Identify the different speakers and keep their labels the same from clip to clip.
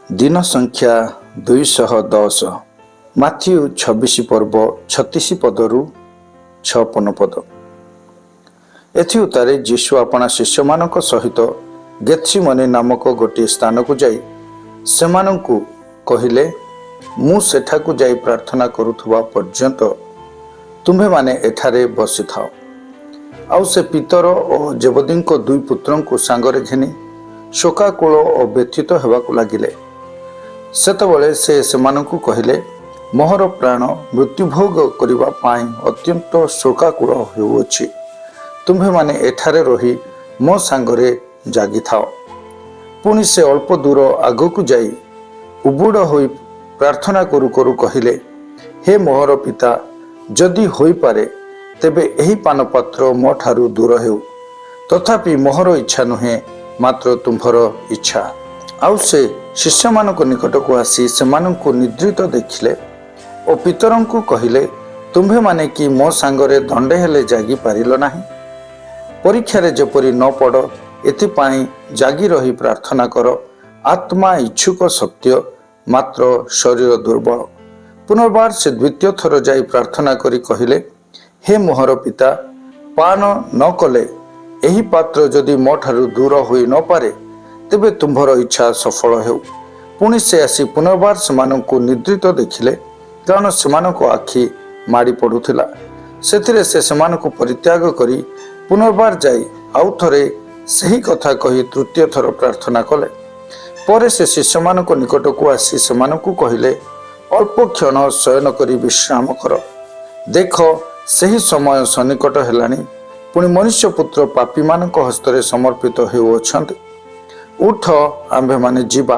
Speaker 1: दिन संख्या 210 माथ्यू 26 पर्व 36 पदरु 56 पद। एथि उतारे जीशु अपना शिष्य मानक सहित गेत्सेमनी नामक गोटे स्थान को जाई सेमानंकु कहिले, मु सेठाकु जाई प्रार्थना करुथुवा पर्यंत तुम्हे माने एठारे बसी थाओ। आउ से पितर और जेबदींको दुई पुत्रंकु सांगरे घेनी शोकाकुल और व्यथित हेबाकु लागिले। सेतबेले से सेमानंकु कहिले, मोहर प्राण मृत्युभोग करिबा पाई अत्यंत शोकाकुल हेउछि। तुम्हे माने एठारे रही मो सांगरे जागी थाओ। पुणी से अल्प दूर आगकु जाई उबुड़ होई प्रार्थना करू करू कहिले, हे मोहर पिता, जदि होई पारे तेबे एही पानपात्र मो ठारू दूर हेउ, तथापि मोहर इच्छा नुहे मात्र तुम्भर इच्छा। आउ से शिष्य मानक निकट को आसी सेमानंकु निद्रित देखिले और पितरंकु कहिले, तुम्हे माने कि मो सांगरे दंडे हेले जागी पारिलो नाही। परीक्षा रे जेपरि न पड़ एथिपाई जागी रही प्रार्थना कर। आत्मा इच्छुक सत्य, मात्र शरीर दुर्बल। पुनर्बार से द्वितीय थर जाई प्रार्थना करी कहिले, हे मोहर पिता, पान न कले एही पात्र जदि मो ठारू दूर होई न पारे तेबे तुम्भर इच्छा सफल हेउ। पुणी से आसी पुनर्बार सेमानंकु निद्रित देखिले, कारण सेमानंकु आखि माड़ी पड़ुथिला। सेथिरे से सेमानंकु परित्याग करी पुनर्बार जाई आउ थरे सही कथा कही तृतीय थर प्रार्थना कले। परे से शिष्य मानक निकट को आसी सेमानंकु कहिले, अल्प क्षण शयन करी विश्राम कर। देख सही समय सन्निकट हेलानी, पुणी मनुष्य पुत्र पापी मानक हस्तरे समर्पित हेउअछन्ति। उठ आम्भे माने जीवा,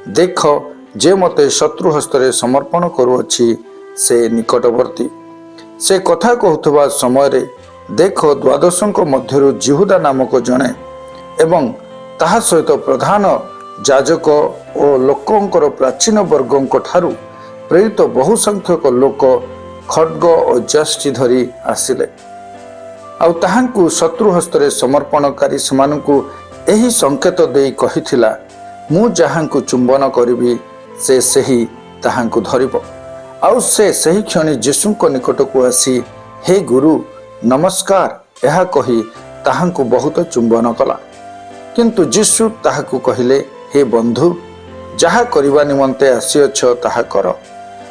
Speaker 1: देख जे मते शत्रु हस्तरे समर्पण करुअछि से निकटवर्ती। से कथा कहूथुबा समय रे देख द्वादशंक मध्यरु जिहुदा नामक जणे एवं ताहा सहित प्रधान जाजक और लोकंकर प्राचीन वर्गंक ठारू प्रेरित बहु संख्यक लोक खड्ग और जष्टि धरी आसिले। आउ ताहांकु शत्रु हस्तरे समर्पणकारी सेमानंकु एही संकेत देई कहिथिला, मु जाहांकु चुंबन करिबी से सही ताहांकु धरिब। आउ से सही क्षणी यीशुंक निकट को आसी, हे गुरु नमस्कार यह कही ताहांकु बहुत चुंबन कला। किंतु यीशु ताहाकु कहिले, हे बंधु, जहा करिबा निमंते आसीअछ ताहा कर।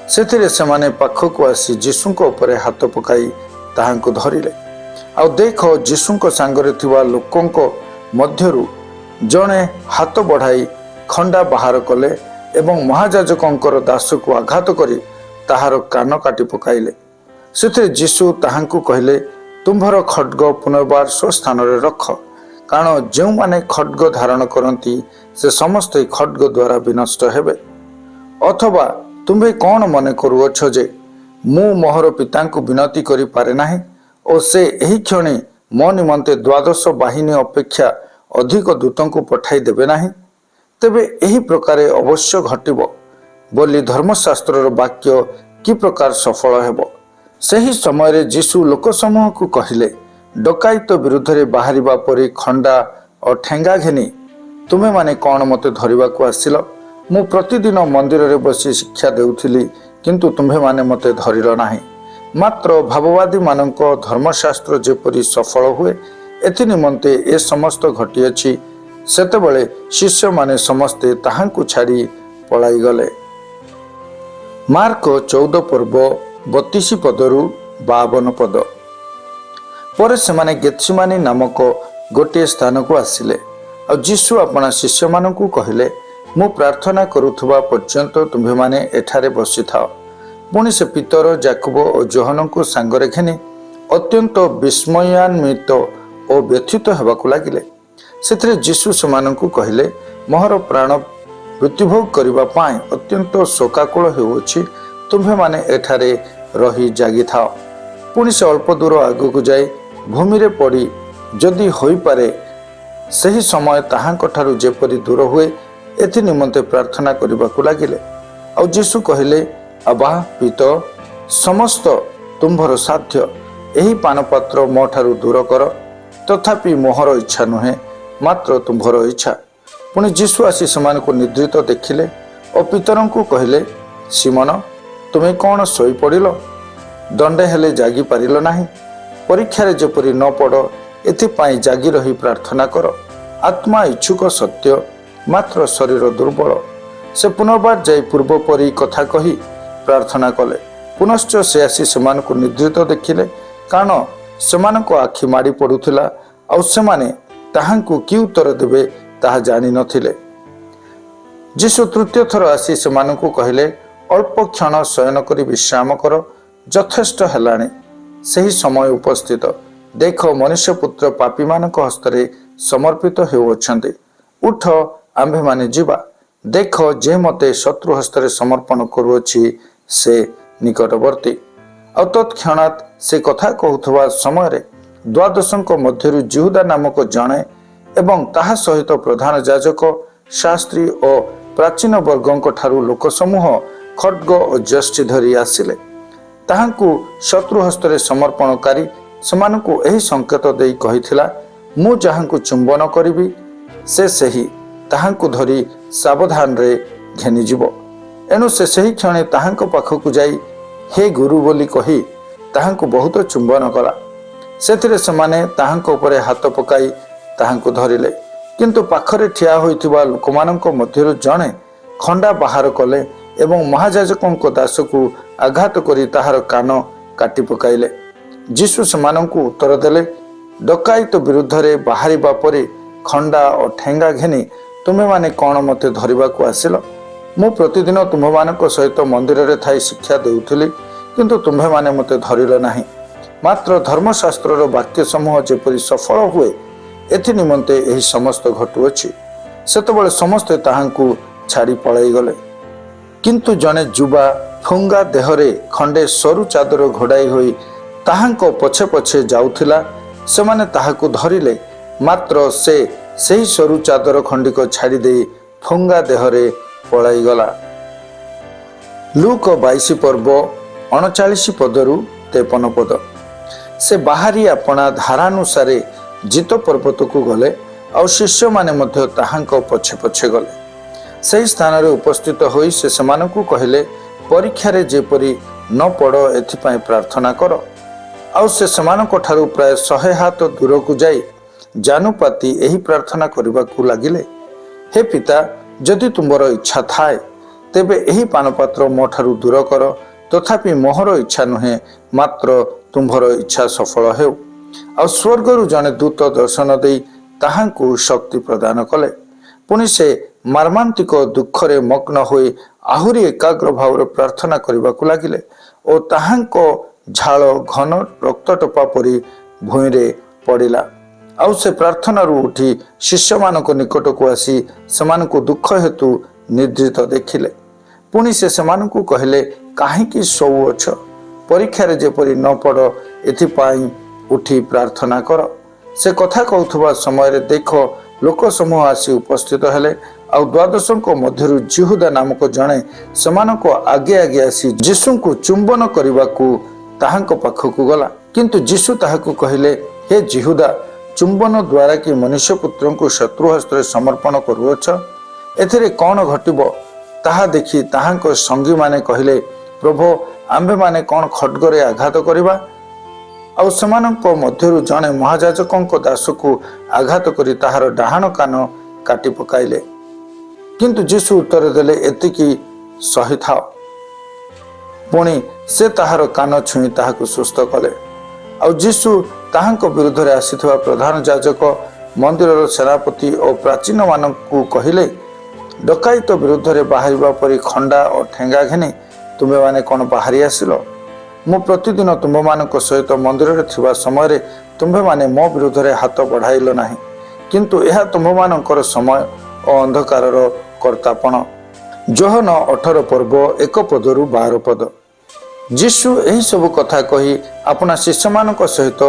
Speaker 1: सेथिरे सेमाने पाखकु आसी यीशुंक उपरे हाथ पकाई ताहांकु धरिले। आउ देख यीशुंक सांगरे थिबा लोकंक मध्यरु जणे हाथ बढ़ाई खंडा बाहर कले एवं महायाजकंकर दासକୁ आघात करी ताहार कान काटी पकाइले। सेथिरे यीशु ताहांकु कहिले, तुम्भर खड्ग पुनर्बार स्वस्थान रे रख, कारण जो माने खड्ग धारण करती से समस्ते खड्ग द्वारा विनष्ट हेबे। अथवा तुम्हें कौन मन करुअछ जे मु मोहर पितांकु विनती करि पारे नाही और से एही क्षणी मो निमंते 12 बाहिनी अपेक्षा अधिक दूतंकु पठाई देबे नाही? तेबे एही प्रकारे अवश्य घटिबो बोली धर्मशास्त्रर वाक्य कि प्रकार सफल हेबो। सही समय रे यीशु लोक समूह को कहिले, डकायत विरुद्ध रे बाहरिबा परि खंडा और ठेंगा घेनी तुमे माने कौन मते धरिबा को आसिल? मु प्रतिदिन मंदिर रे बसी शिक्षा देउथिली, किंतु तुम्हे माने मते धरिल नाही। मात्र भाववादी मानक धर्मशास्त्र जेपरि सफल हुए एथि निमंते ए समस्त घटिअछि। सेतेबेले शिष्य माने समस्ते ताहांकु छाड़ी पलाई गले। मार्क 14 पर्व 32 पदरु 52 पद। पर सेमाने गेत्सेमनी नामक गोटे स्थान को आसिले। और यीशु अपना शिष्य मानकु कहिले, मु प्रार्थना करुथुबा पर्यंत तुम्हे माने एठारे बसी थाओ। पुणी से पितर जाकब और जोहनंकु सांगरे घेनी अत्यंत विस्मयान्वित और व्यथित हेबाकु लागिले। सेथिरे यीशु सेमानंकु कहिले, मोहर प्राण मृत्युभोग करिबा पाई अत्यंत शोकाकुल हेउछि। तुम्हे माने एठारे रही जागी थाओ। पुणी से अल्प दूर आगकु जाई भूमि रे पड़ी जदि होई पारे सही समय ताहांक ठारू जेपरि दूर हुए एथि निमंते प्रार्थना करिबाकु लागिले। आउ यीशु कहिले, अबा पित, समस्त तुम्भर साध्य एही पानपात्र मो ठारू दूर कर, तथापि मोहर इच्छा नुहे मात्र तुम्भर इच्छा। पुणी यीशु आसी सेमानकु निद्रित देखिले ଓ ପିତରଙ୍କୁ କହିଲେ, ସିମନ, ତୁମେ କ'ଣ ଶୋଇପଡ଼ିଲ? ଦଣ୍ଡେ ହେଲେ ଜାଗି ପାରିଲ ନାହିଁ? ପରୀକ୍ଷାରେ ଯେପରି ନ ପଡ଼ ଏଥିପାଇଁ ଜାଗି ରହି ପ୍ରାର୍ଥନା କର। ଆତ୍ମା ଇଚ୍ଛୁକ ସତ୍ୟ, ମାତ୍ର ଶରୀର ଦୁର୍ବଳ। ସେ ପୁନର୍ବାର ଯାଇ ପୂର୍ବ ପରି କଥା କହି ପ୍ରାର୍ଥନା କଲେ। ପୁନଶ୍ଚ ସେ ଆସି ସେମାନଙ୍କୁ ନିଦ୍ରିତ ଦେଖିଲେ, କାରଣ ସେମାନଙ୍କ ଆଖି ମାଡ଼ି ପଡ଼ୁଥିଲା, ଆଉ ସେମାନେ ତାହାଙ୍କୁ କି ଉତ୍ତର ଦେବେ ତାହା ଜାଣିନଥିଲେ। ଯୀଶୁ ତୃତୀୟ ଥର ଆସି ସେମାନଙ୍କୁ କହିଲେ, ଅଳ୍ପ କ୍ଷଣ ଶୟନ କରି ବିଶ୍ରାମ କର, ଯଥେଷ୍ଟ ହେଲାଣି। ସେହି ସମୟ ଉପସ୍ଥିତ। ଦେଖ, ମନୁଷ୍ୟପୁତ୍ର ପାପୀମାନଙ୍କ ହସ୍ତରେ ସମର୍ପିତ ହେଉଅଛନ୍ତି। ଉଠ, ଆମ୍ଭେମାନେ ଯିବା। ଦେଖ, ଯେ ମୋତେ ଶତ୍ରୁ ହସ୍ତରେ ସମର୍ପଣ କରୁଅଛି ସେ ନିକଟବର୍ତ୍ତୀ। ଆଉ ତତ୍କ୍ଷଣାତ୍ ସେ କଥା କହୁଥିବା ସମୟରେ ଦ୍ୱାଦଶଙ୍କ ମଧ୍ୟରୁ ଯିହୁଦା ନାମକ ଜଣେ ଏବଂ ତାହା ସହିତ ପ୍ରଧାନ ଯାଜକ, ଶାସ୍ତ୍ରୀ ଓ ପ୍ରାଚୀନ ବର୍ଗଙ୍କ ଠାରୁ ଲୋକସମୂହ ଖଡ୍ଗ ଓ ଯଷ୍ଟି ଧରି ଆସିଲେ। ତାହାଙ୍କୁ ଶତ୍ରୁ ହସ୍ତରେ ସମର୍ପଣକାରୀ ସେମାନଙ୍କୁ ଏହି ସଂକେତ ଦେଇ କହିଥିଲା, ମୁଁ ଯାହାଙ୍କୁ ଚୁମ୍ବନ କରିବି ସେ ସେହି, ତାହାଙ୍କୁ ଧରି ସାବଧାନରେ ଘେନିଯିବ। ଏଣୁ ସେ ସେହି କ୍ଷଣେ ତାହାଙ୍କ ପାଖକୁ ଯାଇ ହେ ଗୁରୁ ବୋଲି କହି ତାହାଙ୍କୁ ବହୁତ ଚୁମ୍ବନ କଲା। ସେଥିରେ ସେମାନେ ତାହାଙ୍କ ଉପରେ ହାତ ପକାଇ ତାହାଙ୍କୁ ଧରିଲେ। କିନ୍ତୁ ପାଖରେ ଠିଆ ହୋଇଥିବା ଲୋକମାନଙ୍କ ମଧ୍ୟରୁ ଜଣେ ଖଣ୍ଡା ବାହାର କଲେ ଏବଂ ମହାଯାଜକଙ୍କ ଦାସକୁ ଆଘାତ କରି ତାହାର କାନ କାଟି ପକାଇଲେ। ଯୀଶୁ ସେମାନଙ୍କୁ ଉତ୍ତର ଦେଲେ, ଡକାୟତ ବିରୁଦ୍ଧରେ ବାହାରିବା ପରି ଖଣ୍ଡା ଓ ଠେଙ୍ଗା ଘେନି ତୁମେମାନେ କ'ଣ ମୋତେ ଧରିବାକୁ ଆସିଲ? ମୁଁ ପ୍ରତିଦିନ ତୁମମାନଙ୍କ ସହିତ ମନ୍ଦିରରେ ଥାଇ ଶିକ୍ଷା ଦେଉଥିଲି, କିନ୍ତୁ ତୁମ୍ଭେମାନେ ମୋତେ ଧରିଲ ନାହିଁ। ମାତ୍ର ଧର୍ମଶାସ୍ତ୍ରର ବାକ୍ୟ ସମୂହ ଯେପରି ସଫଳ ହୁଏ ଏଥି ନିମନ୍ତେ ଏହି ସମସ୍ତ ଘଟୁଅଛି। ସେତେବେଳେ ସମସ୍ତେ ତାହାଙ୍କୁ ଛାଡ଼ି ପଳାଇଗଲେ। କିନ୍ତୁ ଜଣେ ଯୁବା ଫୁଙ୍ଗା ଦେହରେ ଖଣ୍ଡେ ସରୁ ଚାଦର ଘୋଡ଼ାଇ ହୋଇ ତାହାଙ୍କ ପଛେ ପଛେ ଯାଉଥିଲା। ସେମାନେ ତାହାକୁ ଧରିଲେ, ମାତ୍ର ସେ ସେହି ସରୁ ଚାଦର ଖଣ୍ଡିକ ଛାଡ଼ିଦେଇ ଫୁଙ୍ଗା ଦେହରେ ପଳାଇଗଲା। ଲୁକ 22 ପର୍ବ 39 ପଦରୁ 53 ପଦ। ସେ ବାହାରି ଆପଣା ଧାରାନୁସାରେ ଜିତ ପର୍ବତକୁ ଗଲେ, ଆଉ ଶିଷ୍ୟମାନେ ମଧ୍ୟ ତାହାଙ୍କ ପଛେ ପଛେ ଗଲେ। ସେହି ସ୍ଥାନରେ ଉପସ୍ଥିତ ହୋଇ ସେ ସେମାନଙ୍କୁ କହିଲେ, ପରୀକ୍ଷାରେ ଯେପରି ନ ପଡ଼ ଏଥିପାଇଁ ପ୍ରାର୍ଥନା କର। ଆଉ ସେ ସେମାନଙ୍କ ଠାରୁ ପ୍ରାୟ 100 ହାତ ଦୂରକୁ ଯାଇ ଜାନୁପାତି ଏହି ପ୍ରାର୍ଥନା କରିବାକୁ ଲାଗିଲେ, ହେ ପିତା, ଯଦି ତୁମର ଇଚ୍ଛା ଥାଏ ତେବେ ଏହି ପାନପାତ୍ର ମୋ ଠାରୁ ଦୂର କର, ତଥାପି ମୋହର ଇଚ୍ଛା ନୁହେଁ, ମାତ୍ର ତୁମ୍ଭର ଇଚ୍ଛା ସଫଳ ହେଉ। ଆଉ ସ୍ୱର୍ଗରୁ ଜଣେ ଦୂତ ଦର୍ଶନ ଦେଇ ତାହାଙ୍କୁ ଶକ୍ତି ପ୍ରଦାନ କଲେ। ପୁଣି ସେ ମର୍ମାନ୍ତିକ ଦୁଃଖରେ ମଗ୍ନ ହୋଇ ଆହୁରି ଏକାଗ୍ର ଭାବରେ ପ୍ରାର୍ଥନା କରିବାକୁ ଲାଗିଲେ ଓ ତାହାଙ୍କ ଝାଳ ଘନ ରକ୍ତଟୋପା ପରି ଭୂଇଁରେ ପଡ଼ିଲା। ଆଉ ସେ ପ୍ରାର୍ଥନାରୁ ଉଠି ଶିଷ୍ୟମାନଙ୍କ ନିକଟକୁ ଆସି ସେମାନଙ୍କୁ ଦୁଃଖ ହେତୁ ନିଦ୍ରିତ ଦେଖିଲେ। ପୁଣି ସେ ସେମାନଙ୍କୁ କହିଲେ, କାହିଁକି ଶୋଉଅଛ? ପରୀକ୍ଷାରେ ଯେପରି ନ ପଡ଼ ଏଥିପାଇଁ ଉଠି ପ୍ରାର୍ଥନା କର। ସେ କଥା କହୁଥିବା ସମୟରେ ଦେଖ, ଲୋକ ସମୂହ ଆସି ଉପସ୍ଥିତ ହେଲେ। ଆଉ ଦ୍ୱାଦଶଙ୍କ ମଧ୍ୟରୁ ଯିହୁଦା ନାମକ ଜଣେ ସେମାନଙ୍କ ଆଗେ ଆଗେ ଆସି ଯୀଶୁଙ୍କୁ ଚୁମ୍ବନ କରିବାକୁ ତାହାଙ୍କ ପାଖକୁ ଗଲା। କିନ୍ତୁ ଯୀଶୁ ତାହାକୁ କହିଲେ, ହେ ଯିହୁଦା, ଚୁମ୍ବନ ଦ୍ୱାରା କି ମନୁଷ୍ୟପୁତ୍ରଙ୍କୁ ଶତ୍ରୁ ହସ୍ତରେ ସମର୍ପଣ କରୁଅଛ? ଏଥିରେ କ'ଣ ଘଟିବ ତାହା ଦେଖି ତାହାଙ୍କ ସଙ୍ଗୀମାନେ କହିଲେ, ପ୍ରଭୁ, ଆମ୍ଭେମାନେ କ'ଣ ଖଡ୍ଗରେ ଆଘାତ କରିବା? ଆଉ ସେମାନଙ୍କ ମଧ୍ୟରୁ ଜଣେ ମହାଯାଜକଙ୍କ ଦାସକୁ ଆଘାତ କରି ତାହାର ଡାହାଣ କାନ କାଟି ପକାଇଲେ। କିନ୍ତୁ ଯୀଶୁ ଉତ୍ତର ଦେଲେ, ଏତିକି ସହିଥାଅ। ପୁଣି ସେ ତାହାର କାନ ଛୁଇଁ ତାହାକୁ ସୁସ୍ଥ କଲେ। ଆଉ ଯୀଶୁ ତାହାଙ୍କ ବିରୁଦ୍ଧରେ ଆସିଥିବା ପ୍ରଧାନ ଯାଜକ, ମନ୍ଦିରର ସେନାପତି ଓ ପ୍ରାଚୀନମାନଙ୍କୁ କହିଲେ, ଡକାୟତ ବିରୁଦ୍ଧରେ ବାହାରିବା ପରି ଖଣ୍ଡା ଓ ଠେଙ୍ଗା ଘେନି ତୁମେମାନେ କ'ଣ ବାହାରି ଆସିଲ? ମୁଁ ପ୍ରତିଦିନ ତୁମ୍ଭମାନଙ୍କ ସହିତ ମନ୍ଦିରରେ ଥିବା ସମୟରେ ତୁମ୍ଭେମାନେ ମୋ ବିରୁଦ୍ଧରେ ହାତ ବଢ଼ାଇଲ ନାହିଁ। କିନ୍ତୁ ଏହା ତୁମ୍ଭମାନଙ୍କର ସମୟ ଓ ଅନ୍ଧକାରର କର୍ତ୍ତାପଣ। ଯୋହନ 18 ପର୍ବ 1 ପଦରୁ 12 ପଦ। ଯୀଶୁ ଏହିସବୁ କଥା କହି ଆପଣା ଶିଷ୍ୟମାନଙ୍କ ସହିତ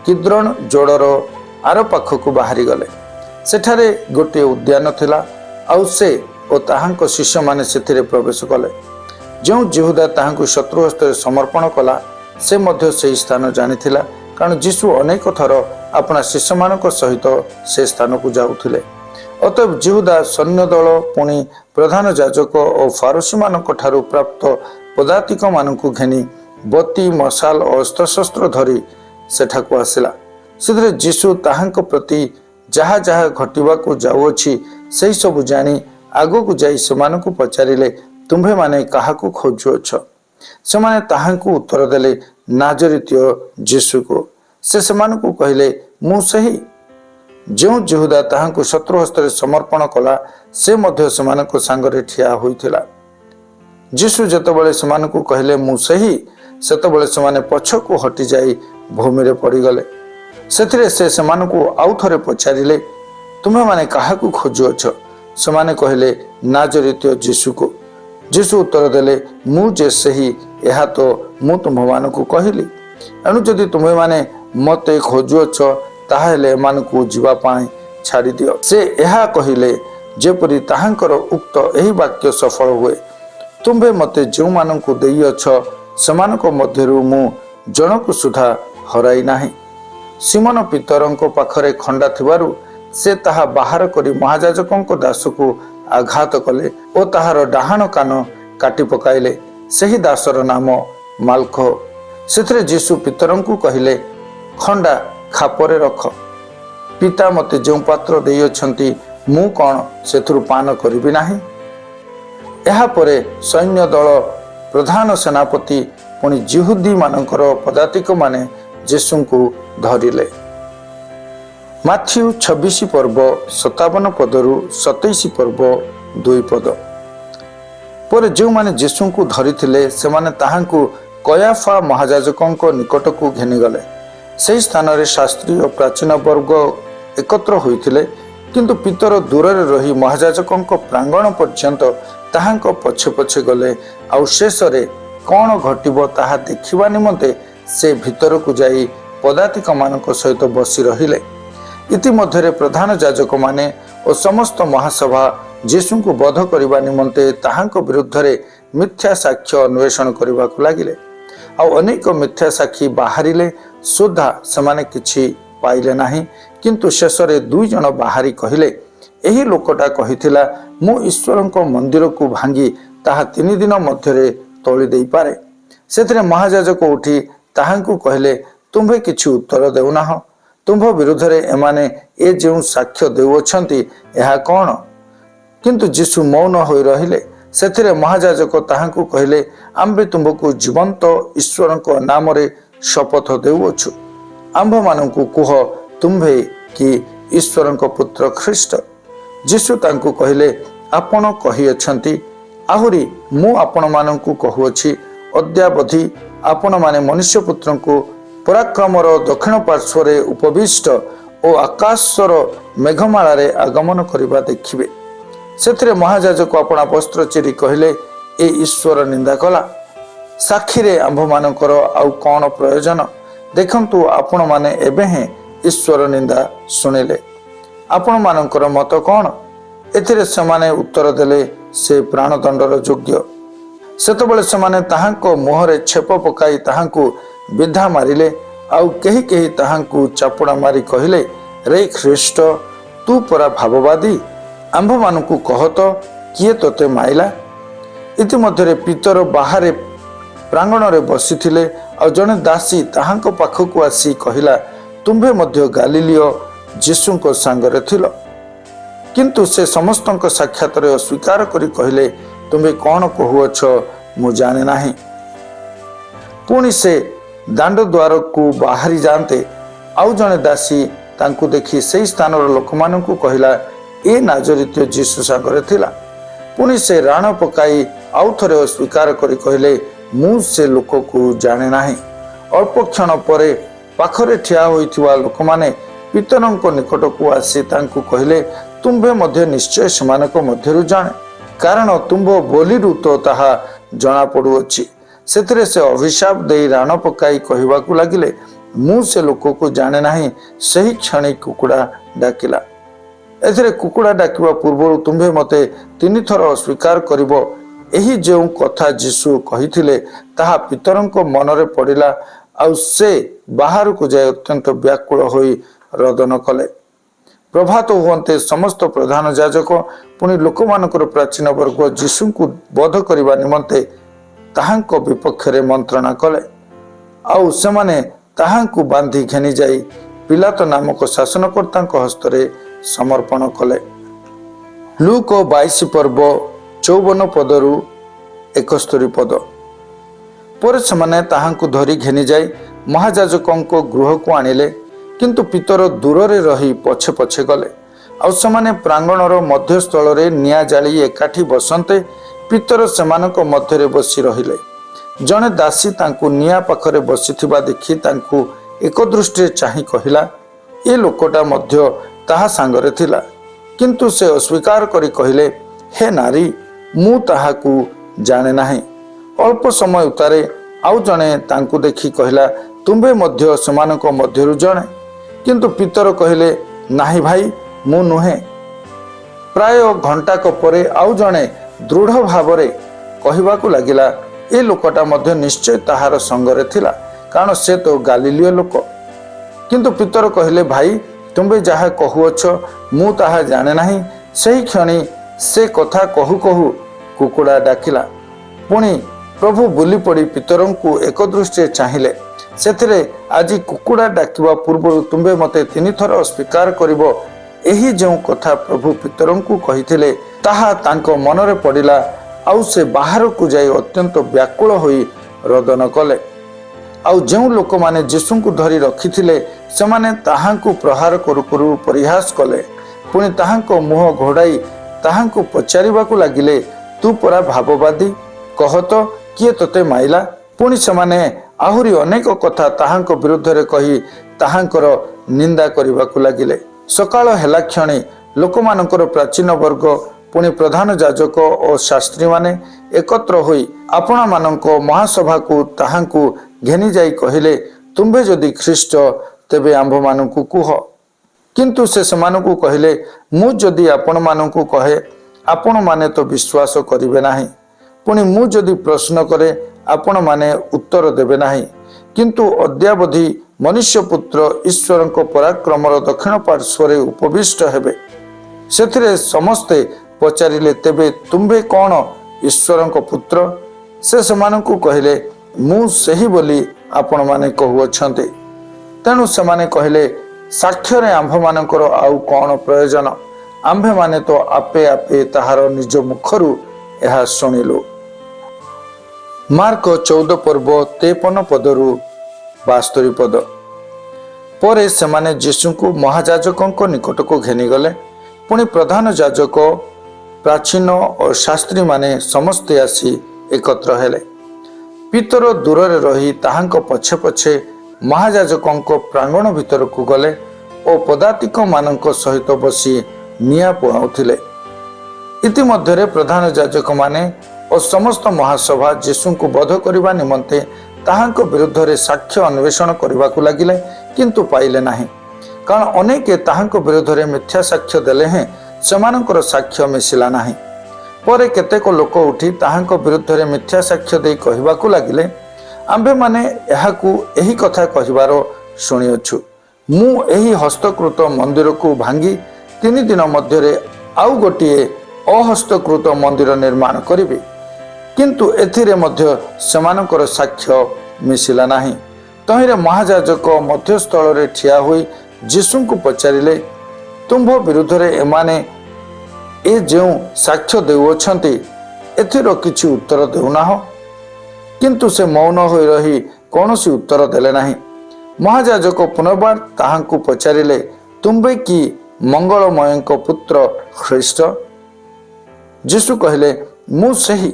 Speaker 1: କିଦ୍ରୋନ ଯୋଡ଼ର ଆର ପାଖକୁ ବାହାରିଗଲେ। ସେଠାରେ ଗୋଟିଏ ଉଦ୍ୟାନ ଥିଲା, ଆଉ ସେ ଓ ତାହାଙ୍କ ଶିଷ୍ୟମାନେ ସେଥିରେ ପ୍ରବେଶ କଲେ। ଯେଉଁ ଯିହୁଦା ତାହାଙ୍କୁ ଶତ୍ରୁ ହସ୍ତରେ ସମର୍ପଣ କଲା ସେ ମଧ୍ୟ ସେହି ସ୍ଥାନ ଜାଣିଥିଲା, କାରଣ ଯୀଶୁ ଅନେକ ଥର ଆପଣା ଶିଷ୍ୟମାନଙ୍କ ସହିତ ସେ ସ୍ଥାନକୁ ଯାଉଥିଲେ। ଅତଏବ ଯିହୁଦା ସୈନ୍ୟଦଳ ପୁଣି प्रधान याजक और फारोसी मानक ठारू प्राप्त पदातिक मानकु घेनी बत्ती मशाल और अस्त्रशस्त्र धरी सेठाकु आसिला। से जीशु ताहांक प्रति जहा जहा घटिबाकु जाउअछि सेही सब जानी आगकु जाई सेमानकु पचारिले, तुम्भे माने काहाकु खोजुअछ? सेमाने ताहांकु उत्तर देले, नाजरीतीय जीशु को। से सेमानकु कहिले, मु सही। जो जिहुदा ताहांकु शत्रु हस्ତରେ समर्पण कला से मध्य सेमानकु सांगरे ठिया होइथिला। जीशु जेतबेले सेमानकु कहिले मु सही, सेतबेले सेमाने पछकु हटि जाई भूमि रे पड़ीगले। सेथिरे से सेमानकु आउ थरे पचारिले, तुमे माने काहाकु खोजुअछ? सेमाने कहिले, नाजरीतीय जीशु को। जीशु उत्तर देले, मु जे सही एहा तो मु तुम्हानकु कहिली। एणु जदि तुम्हे माने मते खोजुअछ ताहेले एमानकु जीवा पाई छाड़ी दियो। से एहा कहिले जेपरि ताहांकर उक्त एही वाक्य सफल हुए। तुम्भे मते जो मानकु देइअछ सेमानक मध्यरु मु जनकु सुधा हराई नाही। सिमोन पितरंक पाखरे खंडा थिबारु से ताहा बाहर करी महायाजकंक दासकु आघात कले ओ ताहार डाहाण कान काटी पकाइले। सेही दासर नाम माल्को। सेथरे जीशु पितरंकु कहिले, खंडा खापरे रख। पिता मते जो पात्र देइअछंती मु कौन सेथुरु पान करिबि नाही? एहा परे सैन्य दल प्रधान सेनापति पुणी जिहुदी मानकर पदातिक माने जीशुंकु धरिले। माथ्यू 26 पर्व 57 पदरु 27 पर्व 2 पद। पर जो माने जीशुंकु धरिथिले सेमाने ताहांकु कयाफा महायाजकंक निकटकु घेनिगले। सेही स्थान रे शास्त्री और प्राचीन वर्ग एकत्र होइथिले, किंतु पितर दूर रही महायाजकंक प्रांगण पर्यंत ताहांक पछे पछे गले। आउ शेषरे कौन घटिबो ताहा देखिबा निमंते से भितरकु जाई पदातिक मानक सहित बसी रहिले। इतिमध्यरे प्रधान याजक माने और समस्त महासभा जीशुंकु बध करिबा निमंते ताहांक विरुद्धरे मिथ्या साक्ष्य अन्वेषण करिबाकु लागिले। आउ अनेक मिथ्या साक्षी बाहरिले सुधा सेमाने किछि पाइले नाही। किंतु शेषरे 2 जन बाहरी कहिले, एही लोकटा कहिथिला मु ईश्वरंक मंदिर को भांगी ताहा 3 दिन मध्यरे तोली देई पारे। सेथरे महायाजक उठी ताहांकु कहिले, तुम्भे किछि उत्तर देउनाह? तुम्भ विरुद्धरे एमाने ए जेउ साक्ष्य देउछंती एहा कोन? किंतु जीशु मौन होई रहिले। सेथिरे महायाजक ताहांकु कहिले, आम्बे तुमको जीवंत ईश्वरंक नाम रे शपथ देउछु, आम्भ मानकु कुह तुम्भे कि ईश्वरंक पुत्र ख्रीष्ट? जीशु तांकु कहिले, आपण कहिअछंती, आहुरी मु आपण मानकु कहुअछि, अद्यावधि आपण माने मनुष्य पुत्रंकु पराक्रमर दक्षिण पार्श्वरे उपविष्ट और आकाशर मेघमाला रे आगमन करिबा देखिबे। सेथिरे महायाजक अपना वस्त्र चिरी कहिले, ए ईश्वर निंदा कला। साक्षी रे आंभ मानकर आउ कौन प्रयोजन? देखंतु आपण माने एबे हे ईश्वर निंदा सुनिले। आपण मानकर मत कौन? एथिरे सेमाने उत्तर देले, से प्राणदंडर योग्य। सेतबेले सेमाने ताहांको मुहरे छेप पकाई ताहांकु विधा मारिले। आउ केही केही ताहांकु चापुड़ा मारी कहिले, रे ख्रीष्ट तू परा भाववादी, आंभ मानकु कहत किए तोते माइला? इतिमध्यरे पितर बाहरे प्रांगण रे बसिथिले। आ जने दासी ताहांको पाखकु आसी कहिला, तुम्भे मध्य गालिलियो जीशुंको सांगरे थिलो। किंतु से समस्तंक साक्षात रे अस्वीकार करी कहिले, तुम्भे कौन कहुअछ मु जाने नाही। पुणी से दांड द्वार को बाहरी जाते आउ जने दासी तांकु देखी सेही स्थानर लोकमानंकु कहिला, ए नाजरीतीय जीशु सांगरे थिला। पुणी से राण पकाई आउ थरे अस्वीकार करी कहिले, मु से लोक को जाने नाही। अल्प क्षण परे पाखरे ठिया होइथिवा लोकमाने पितरंक निकटकु आसी तांकु कहिले, तुम्भे मध्य निश्चय सेमानक मध्यरु जाने, कारण तुम्भ बोलीरु तो ताहा जना पड़ुअछि। सेथिरे से अभिशाप देई राण पकाई कहिबाकु लागिले, मु से लोक को जाने नाही। सही क्षणी कुकुड़ा डाकिला। एथिरे कुकुड़ा डाकिबा पूर्व तुम्भे मते 3 थर अस्वीकार करिवो। एही जेउ कथा जीशु कहिथिले ताहा पितरंक मनरे पड़िला। आउ से बाहर को जाय अत्यंत व्याकुल होई रदन कले। प्रभात हुए समस्त प्रधान याजक पुणी लोक मानकर प्राचीन वर्ग यीशु को बोध करने निमंते ताहांको विपक्ष रे मंत्रणा कले आउ सेमाने ताहांको बांधी घेनी जाई पिलातो नामक शासनकर्ता हस्तरे समर्पण कले। लूक 22 पर्व 54 पदरु 71 पद पर सेमाने ताहांको धरी घेनी जाई महायाजकों गृह को आनिले किंतु पितर दूर रे रही पछे पछे गले आउ सेमाने प्रांगणर मध्यस्थल रे निया जाली एकाठी बसंते पितर सेमानक मध्यरे बसी रहिले। जड़े दासी तांकु निया पाखरे बसिथिबा देखि तांकु एक दृष्टि चाहि कहिला ए लोकटा मध्य ताहा सांगरे थिला किंतु से अस्वीकार करी कहिले हे नारी मु ताहाकु जाने नाही। अल्प समय उतारे आउ जणे तांकु देखि कहिला तुंबे मध्य सेमानक मध्यरु जणे किंतु पितर कहिले नाही भाई मु नुहे। प्राय घंटाक परे आउ जणे दृढ़ भाव कहवाकू लगिला ए लोकटा मध्य निश्चय ताहार संगरे थिला कारण से तो गालिलियो लोक किंतु पितर कहले भाई तुम्बे जहा कहुअछ मु ताहा जाने नाही। सही क्षणी से कथा कहू कहू कुकुड़ा डाकिला पुणी प्रभु बुली पड़ी पितरंकु एक दृष्टि चाहिए सेथिरे आज कुकुड़ा डाकिबा पूर्व तुम्बे मते 3 थर स्वीकार करिवो एही जो कथा प्रभु पितरंकु कहिथिले ताहा तांको मनरे पड़िला आउ से बाहर को जाई अत्यंत व्याकुल होई रोदन कले। आउ जो लोक माने यीशु को धरी रखिथिले सेमाने ताहांकु प्रहार करू करू परिहास कले पुणी ताहांको मुह घोड़ाई ताहांकु पचारिबाकू लागिले तू परा भाववादी कह तो किए तोते माइला। पुणी सेमाने आहुरी अनेक कथा ताहांको विरुद्ध रे कही ताहांकर निंदा करिबाकू लागिले। सकाळ हेला क्षणी लोक मानकर प्राचीन वर्ग पुणी प्रधान याजक और शास्त्री माने एकत्र होई आपणा मानको महासभा को ताहांकु घेनी जाई कहिले तुम्बे जदि ख्रीष्ट तेबे आंभ मानकु कुह किंतु से समानकु कहिले मु जदि आपण मानकु कहे आपण माने तो विश्वास करिवे नाही पुणी मु जदि प्रश्न करे आपण माने उत्तर देबे नाही किंतु अद्यावधि मनुष्य पुत्र ईश्वर पराक्रमर दक्षिण पार्श्व उपविष्ट हेबे सेथिरे समस्ते पचारिले तेबे तुम्बे कौन ईश्वर पुत्र से समानकु कहले मु सही बोली आपण माने कहउछन्ते तेणु सेमाने कहले साक्ष्य रे आंभ मानकर आउ कौन प्रयोजन आंभे माने तो आपे आपे ताहार निज मुखरु एहा सुनिलु। मार्क 14 पर्व 53 पदरु 72 पद परे सेमाने यीशु को महायाजकों निकट को घेनी गले पुणी प्रधान याजक प्राचीन और शास्त्री माने समस्ते आसी एकत्र हेले। पितर दूर रे रही ताहांको पछे पछे महायाजकों प्रांगण भीतर को गले और पदातिक मानक सहित बसी निया पुआउथिले। इतिमध्य प्रधान याजक माने और समस्त महासभा यीशु को बोध करने निमंते ताहांको विरुद्ध रे साक्ष्य अन्वेषण करबाकू लागिले किंतु पाइले नाही कारण अनेके ताहांको विरुद्ध रे मिथ्या साक्ष्य देले हैं सेमानकर साक्ष्य मिसिला नाही। परे केतेक लोक उठी ताहांको विरुद्ध रे मिथ्या साक्ष्य देई कहबाकू लागिले आंबे माने एहाकू एही कथा कहिबारो सुनिअछु मु एही हस्तकृत मंदिर को भांगी 3 दिन मध्य रे आउ गोटिए अहस्तकृत मंदिर निर्माण करिबे किंतु एथिरे मध्य सेमानकर साक्ष्य मिसिला नाही। तहिरे महायाजक मध्यस्थल रे ठिया होई यीशु को पचारिले तुम्भ विरुद्ध रे एमाने ए जो साक्ष्य देउछन्ति एथिरो किछि उत्तर देउना हो किंतु से मौन होई रही कौनसी उत्तर देले नाही। महायाजक पुनर्बार ताहांकु पचारिले तुम्बे कि मंगलमय पुत्र ख्रीष्ट यीशु कहले मु सही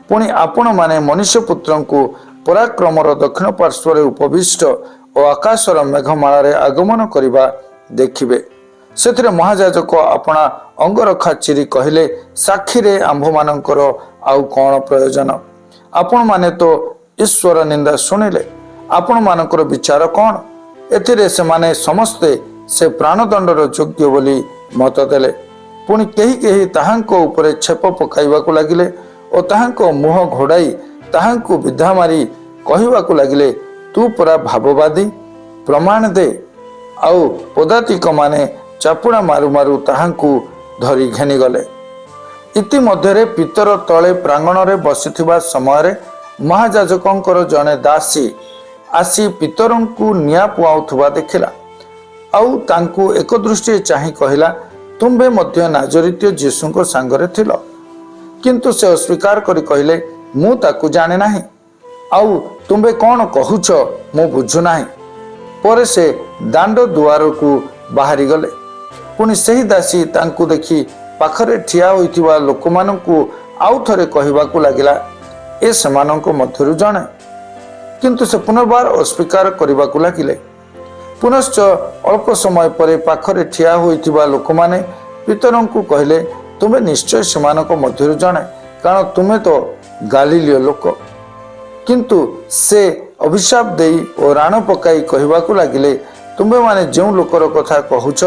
Speaker 1: पुणी आपण माने मनुष्य पुत्र को पराक्रमर दक्षिण पार्श्व उपविष्ट और आकाशर मेघमाला आगमन करने देखिबे। सेथिरे महायाजक अपना अंगरखा चिरी कहले साक्षी रे आंभ मानकर आउ कौन प्रयोजन आपण माने तो ईश्वर निंदा सुनिले आपण मानकर विचार कौन एथिरे से माने समस्ते से प्राणदंडर योग्य बोली मत देले पुणी केही केही ताहांको उपरे छेप पकाइबाकू लागिले और ताहांको मुह घोड़ाई ताहांको विधा मारी कहवाकू लागिले तू परा भाववादी प्रमाण दे आउ पदातिक माने ଚାପୁଡ଼ା ମାରୁ ମାରୁ ତାହାଙ୍କୁ ଧରି ଘେନିଗଲେ। ଇତିମଧ୍ୟରେ ପିତର ତଳେ ପ୍ରାଙ୍ଗଣରେ ବସିଥିବା ସମୟରେ ମହାଯାଜକଙ୍କର ଜଣେ ଦାସୀ ଆସି ପିତରଙ୍କୁ ନିଆଁ ପୁଆଉଥିବା ଦେଖିଲା। ଆଉ ତାଙ୍କୁ ଏକ ଦୃଷ୍ଟିରେ ଚାହିଁ କହିଲା, ତୁମ୍ଭେ ମଧ୍ୟ ନାଜରିତୀୟ ଯୀଶୁଙ୍କ ସାଙ୍ଗରେ ଥିଲ। କିନ୍ତୁ ସେ ଅସ୍ୱୀକାର କରି କହିଲେ, ମୁଁ ତାକୁ ଜାଣେ ନାହିଁ। ଆଉ ତୁମ୍ଭେ କ'ଣ କହୁଛ ମୁଁ ବୁଝୁନାହିଁ। ପରେ ସେ ଦାଣ୍ଡ ଦୁଆରକୁ ବାହାରିଗଲେ। ପୁଣି ସେହି ଦାସୀ ତାଙ୍କୁ ଦେଖି ପାଖରେ ଠିଆ ହୋଇଥିବା ଲୋକମାନଙ୍କୁ ଆଉ ଥରେ କହିବାକୁ ଲାଗିଲା, ଏ ସେମାନଙ୍କ ମଧ୍ୟରୁ ଜଣେ। କିନ୍ତୁ ସେ ପୁନର୍ବାର ଅସ୍ୱୀକାର କରିବାକୁ ଲାଗିଲେ। ପୁନଶ୍ଚ ଅଳ୍ପ ସମୟ ପରେ ପାଖରେ ଠିଆ ହୋଇଥିବା ଲୋକମାନେ ପିତରଙ୍କୁ କହିଲେ, ତୁମେ ନିଶ୍ଚୟ ସେମାନଙ୍କ ମଧ୍ୟରୁ ଜଣେ, କାରଣ ତୁମେ ତ ଗାଲିଲୀୟ ଲୋକ। କିନ୍ତୁ ସେ ଅଭିଶାପ ଦେଇ ଓ ରାଣ ପକାଇ କହିବାକୁ ଲାଗିଲେ, ତୁମ୍ଭେମାନେ ଯେଉଁ ଲୋକର କଥା କହୁଛ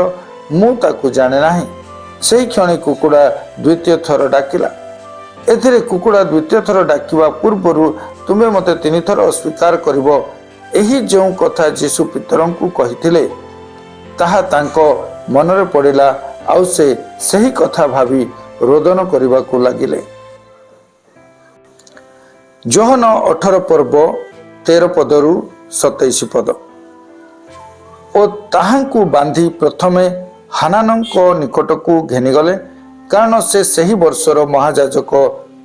Speaker 1: ମୁଁ ତାକୁ ଜାଣେ ନାହିଁ। ସେହି କ୍ଷଣି କୁକୁଡ଼ା ଦ୍ୱିତୀୟ ଥର ଡାକିଲା। ଏଥିରେ କୁକୁଡ଼ା ଦ୍ୱିତୀୟ ଥର ଡାକିବା ପୂର୍ବରୁ ତୁମେ ମୋତେ 3 ଥର ଅସ୍ୱୀକାର କରିବ, ଏହି ଯେଉଁ କଥା ଯୀଶୁ ପିତରଙ୍କୁ କହିଥିଲେ ତାହା ତାଙ୍କ ମନରେ ପଡ଼ିଲା। ଆଉ ସେ ସେହି କଥା ଭାବି ରୋଦନ କରିବାକୁ ଲାଗିଲେ। ଯୋହନ 18 ପର୍ବ 13 ପଦରୁ 27 ପଦ। ଓ ତାହାଙ୍କୁ ବାନ୍ଧି ପ୍ରଥମେ ହାନାନଙ୍କ ନିକଟକୁ ଘେନିଗଲେ, କାରଣ ସେ ସେହି ବର୍ଷର ମହାଯାଜକ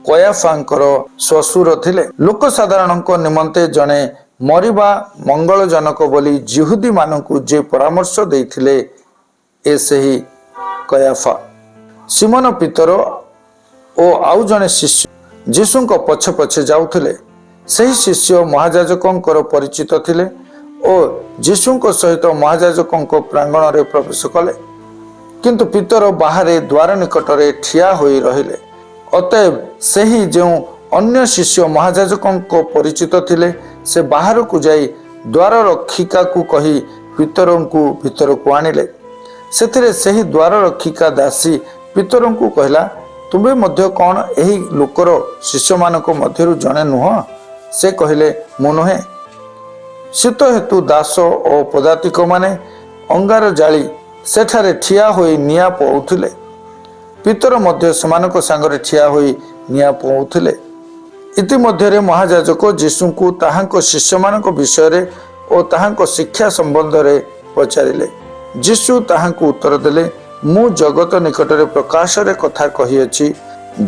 Speaker 1: କୟାଫାଙ୍କର ଶ୍ୱଶୁର ଥିଲେ। ଲୋକସାଧାରଣଙ୍କ ନିମନ୍ତେ ଜଣେ ମରିବା ମଙ୍ଗଳଜନକ ବୋଲି ଯିହୁଦୀମାନଙ୍କୁ ଯେ ପରାମର୍ଶ ଦେଇଥିଲେ, ଏ ସେହି କୟାଫା। ସିମୋନ ପିତର ଓ ଆଉ ଜଣେ ଶିଷ୍ୟ ଯୀଶୁଙ୍କ ପଛେ ପଛେ ଯାଉଥିଲେ। ସେହି ଶିଷ୍ୟ ମହାଯାଜକଙ୍କର ପରିଚିତ ଥିଲେ ଓ ଯୀଶୁଙ୍କ ସହିତ ମହାଯାଜକଙ୍କ ପ୍ରାଙ୍ଗଣରେ ପ୍ରବେଶ କଲେ। କିନ୍ତୁ ପିତର ବାହାରେ ଦ୍ୱାର ନିକଟରେ ଠିଆ ହୋଇ ରହିଲେ। ଅତଏବ ସେହି ଯେଉଁ ଅନ୍ୟ ଶିଷ୍ୟ ମହାଯାଜକଙ୍କ ପରିଚିତ ଥିଲେ, ସେ ବାହାରକୁ ଯାଇ ଦ୍ୱାର ରକ୍ଷିକାକୁ କହି ପିତରଙ୍କୁ ଭିତରକୁ ଆଣିଲେ। ସେଥିରେ ସେହି ଦ୍ୱାର ରକ୍ଷିକା ଦାସୀ ପିତରଙ୍କୁ କହିଲା, ତୁମେ ମଧ୍ୟ କ'ଣ ଏହି ଲୋକର ଶିଷ୍ୟମାନଙ୍କ ମଧ୍ୟରୁ ଜଣେ ନୁହଁ? ସେ କହିଲେ, ମୁଁ ନୁହେଁ। ଶୀତ ହେତୁ ଦାସ ଓ ପଦାତିକମାନେ ଅଙ୍ଗାର ଜାଳି ସେଠାରେ ଠିଆ ହୋଇ ନିଆଁ ପୋଉଥିଲେ। ପିତର ମଧ୍ୟ ସେମାନଙ୍କ ସାଙ୍ଗରେ ଠିଆ ହୋଇ ନିଆଁ ପୋଉଥିଲେ। ଇତିମଧ୍ୟରେ ମହାଯାଜକ ଯୀଶୁଙ୍କୁ ତାହାଙ୍କ ଶିଷ୍ୟମାନଙ୍କ ବିଷୟରେ ଓ ତାହାଙ୍କ ଶିକ୍ଷା ସମ୍ବନ୍ଧରେ ପଚାରିଲେ। ଯୀଶୁ ତାହାଙ୍କୁ ଉତ୍ତର ଦେଲେ, ମୁଁ ଜଗତ ନିକଟରେ ପ୍ରକାଶରେ କଥା କହିଅଛି,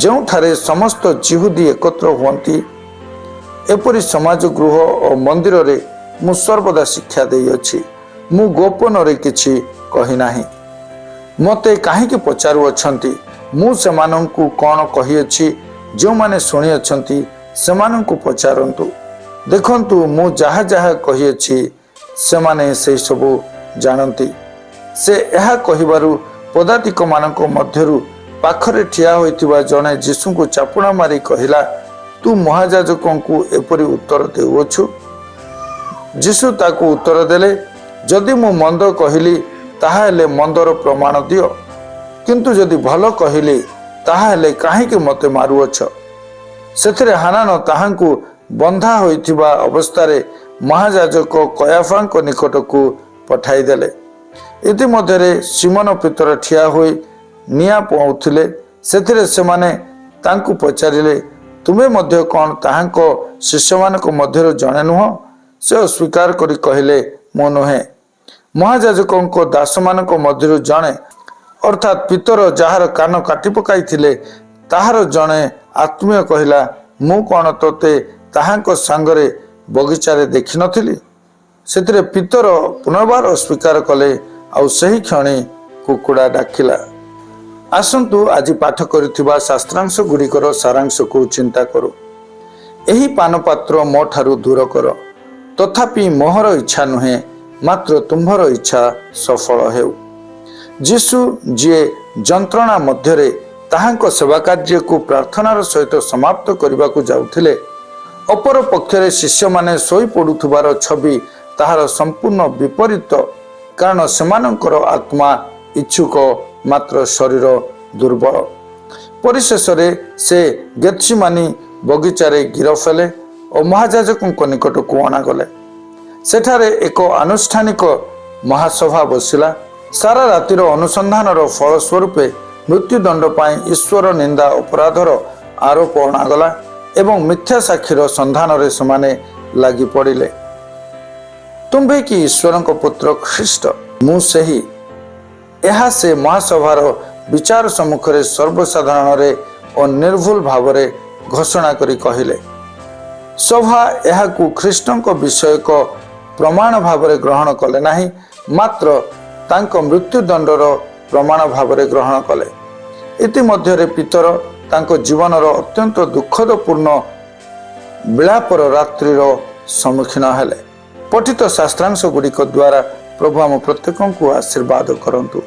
Speaker 1: ଯେଉଁଠାରେ ସମସ୍ତ ଯିହୁଦୀ ଏକତ୍ର ହୁଅନ୍ତି, ଏପରି ସମାଜ ଗୃହ ଓ ମନ୍ଦିରରେ ମୁଁ ସର୍ବଦା ଶିକ୍ଷା ଦେଇଅଛି। ମୁଁ ଗୋପନରେ କିଛି କହିନାହିଁ। ମୋତେ କାହିଁକି ପଚାରୁଅଛନ୍ତି? ମୁଁ ସେମାନଙ୍କୁ କ'ଣ କହିଅଛି, ଯେଉଁମାନେ ଶୁଣିଅଛନ୍ତି ସେମାନଙ୍କୁ ପଚାରନ୍ତୁ। ଦେଖନ୍ତୁ, ମୁଁ ଯାହା ଯାହା କହିଅଛି ସେମାନେ ସେହିସବୁ ଜାଣନ୍ତି। ସେ ଏହା କହିବାରୁ ପଦାତିକମାନଙ୍କ ମଧ୍ୟରୁ ପାଖରେ ଠିଆ ହୋଇଥିବା ଜଣେ ଯୀଶୁଙ୍କୁ ଚାପୁଡ଼ା ମାରି କହିଲା, ତୁ ମହାଯାଜକଙ୍କୁ ଏପରି ଉତ୍ତର ଦେଉଅଛୁ? ଯୀଶୁ ତାକୁ ଉତ୍ତର ଦେଲେ, ଯଦି ମୁଁ ମନ୍ଦ କହିଲି ତାହାହେଲେ ମନ୍ଦର ପ୍ରମାଣ ଦିଅ, କିନ୍ତୁ ଯଦି ଭଲ କହିଲି ତାହାହେଲେ କାହିଁକି ମୋତେ ମାରୁଅଛ? ସେଥିରେ ହାନାନ ତାହାଙ୍କୁ ବନ୍ଧା ହୋଇଥିବା ଅବସ୍ଥାରେ ମହାଯାଜକ କୟାଫାଙ୍କ ନିକଟକୁ ପଠାଇଦେଲେ। ଇତିମଧ୍ୟରେ ସିମୋନ ପିତର ଠିଆ ହୋଇ ନିଆଁ ପୋଉଥିଲେ। ସେଥିରେ ସେମାନେ ତାଙ୍କୁ ପଚାରିଲେ, ତୁମେ ମଧ୍ୟ କ'ଣ ତାହାଙ୍କ ଶିଷ୍ୟମାନଙ୍କ ମଧ୍ୟରୁ ଜଣେ ନୁହଁ? ସେ ଅସ୍ୱୀକାର କରି କହିଲେ, ମୁଁ ନୁହେଁ। ମହାଯାଜକଙ୍କ ଦାସମାନଙ୍କ ମଧ୍ୟରୁ ଜଣେ, ଅର୍ଥାତ୍ ପିତର ଯାହାର କାନ କାଟି ପକାଇଥିଲେ ତାହାର ଜଣେ ଆତ୍ମୀୟ କହିଲା, ମୁଁ କ'ଣ ତୋତେ ତାହାଙ୍କ ସାଙ୍ଗରେ ବଗିଚାରେ ଦେଖିନଥିଲି? ସେଥିରେ ପିତର ପୁନର୍ବାର ଅସ୍ୱୀକାର କଲେ। ଆଉ ସେହି କ୍ଷଣି କୁକୁଡ଼ା ଡାକିଲା। ଆସନ୍ତୁ ଆଜି ପାଠ କରିଥିବା ଶାସ୍ତ୍ରାଂଶ ଗୁଡ଼ିକର ସାରାଂଶକୁ ଚିନ୍ତା କରୁ। ଏହି ପାନପାତ୍ର ମୋ ଠାରୁ ଦୂର କର, ତଥାପି ମୋହର ଇଚ୍ଛା ନୁହେଁ, ମାତ୍ର ତୁମ୍ଭର ଇଚ୍ଛା ସଫଳ ହେଉ। ଯୀଶୁ ଯିଏ ଯନ୍ତ୍ରଣା ମଧ୍ୟରେ ତାହାଙ୍କ ସେବା କାର୍ଯ୍ୟକୁ ପ୍ରାର୍ଥନାର ସହିତ ସମାପ୍ତ କରିବାକୁ ଯାଉଥିଲେ, ଅପର ପକ୍ଷରେ ଶିଷ୍ୟମାନେ ଶୋଇପଡ଼ୁଥିବାର ଛବି ତାହାର ସମ୍ପୂର୍ଣ୍ଣ ବିପରୀତ, କାରଣ ସେମାନଙ୍କର ଆତ୍ମା ଇଚ୍ଛୁକ, ମାତ୍ର ଶରୀର ଦୁର୍ବଳ। ପରିଶେଷରେ ସେ ଗେତ୍ସେମାନି ବଗିଚାରେ ଗିରଫ ହେଲେ ଓ ମହାଯାଜକଙ୍କ ନିକଟକୁ ଅଣାଗଲେ। ସେଠାରେ ଏକ ଆନୁଷ୍ଠାନିକ ମହାସଭା ବସିଲା। सारा रातिर अनुसंधानर फलस्वरूप मृत्युदंड पाई ईश्वर निंदा अपराधर आरोप अणागला एवं मिथ्या साक्षीर संधान से लगी पड़े। तुम्भे कि ईश्वर पुत्र ख्रीष्ट मुझे यह से महासभार विचार सम्मुखें सर्वसाधारण और निर्भुल भाव घोषणा करी कहले। सभा यह ख्रीष्टक विषयक प्रमाण भाव ग्रहण कले नहीं, मात्र तांको मृत्युदंडर प्रमाण भाव ग्रहण कले। इतिमध्य पीतर तांको जीवनर अत्यंत दुखदपूर्ण विलापर रात्रिर सम्मुखीन हेले। पठित शास्त्रांश गुड़िक द्वारा प्रभु आम प्रत्येक को आशीर्वाद करंतु।